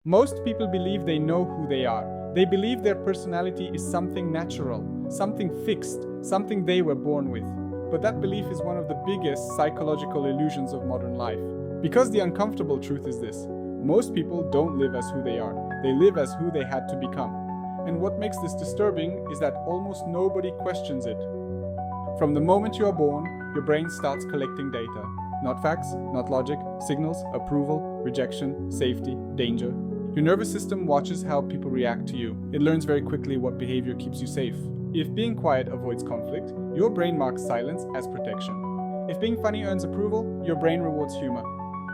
Most people believe they know who they are. They believe their personality is something natural, something fixed, something they were born with. But that belief is one of the biggest psychological illusions of modern life. Because the uncomfortable truth is this: most people don't live as who they are. They live as who they had to become. And what makes this disturbing is that almost nobody questions it. From the moment you are born, your brain starts collecting data. Not facts, not logic, signals, approval, rejection, safety, danger. Your nervous system watches how people react to you. It learns very quickly what behavior keeps you safe. If being quiet avoids conflict, your brain marks silence as protection. If being funny earns approval, your brain rewards humor.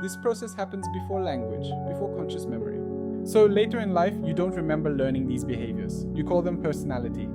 This process happens before language, before conscious memory. So later in life, you don't remember learning these behaviors. You call them personality.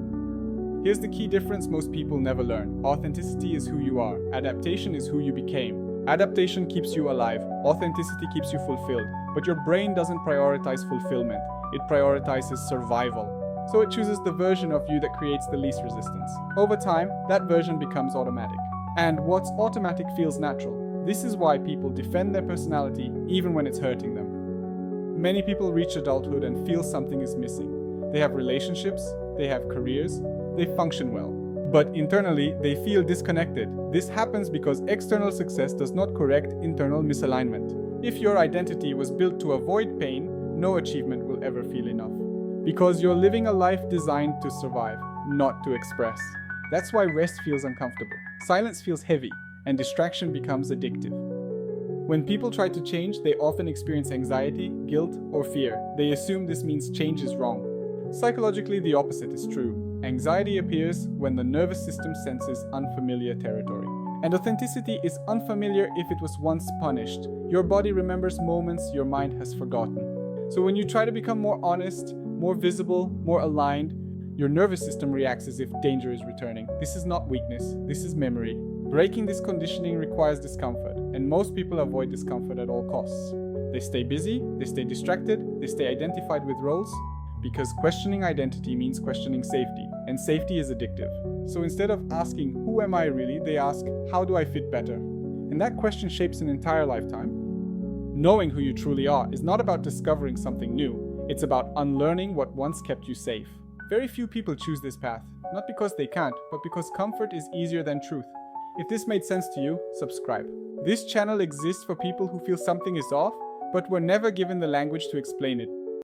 Here's the key difference most people never learn. Authenticity is who you are. Adaptation is who you became. Adaptation keeps you alive. Authenticity keeps you fulfilled. But your brain doesn't prioritize fulfillment. It prioritizes survival. So it chooses the version of you that creates the least resistance. Over time, that version becomes automatic. And what's automatic feels natural. This is why people defend their personality even when it's hurting them. Many people reach adulthood and feel something is missing. They have relationships, they have careers, they function well. But internally, they feel disconnected. This happens because external success does not correct internal misalignment. If your identity was built to avoid pain, no achievement will ever feel enough. Because you're living a life designed to survive, not to express. That's why rest feels uncomfortable, silence feels heavy, and distraction becomes addictive. When people try to change, they often experience anxiety, guilt, or fear. They assume this means change is wrong. Psychologically, the opposite is true. Anxiety appears when the nervous system senses unfamiliar territory. And authenticity is unfamiliar if it was once punished. Your body remembers moments your mind has forgotten. So when you try to become more honest, more visible, more aligned, your nervous system reacts as if danger is returning. This is not weakness, this is memory. Breaking this conditioning requires discomfort, and most people avoid discomfort at all costs. They stay busy, they stay distracted, they stay identified with roles, because questioning identity means questioning safety, and safety is addictive. So instead of asking, who am I really, they ask, how do I fit better? And that question shapes an entire lifetime. Knowing who you truly are is not about discovering something new, it's about unlearning what once kept you safe. Very few people choose this path, not because they can't, but because comfort is easier than truth. If this made sense to you, subscribe. This channel exists for people who feel something is off, but were never given the language to explain it.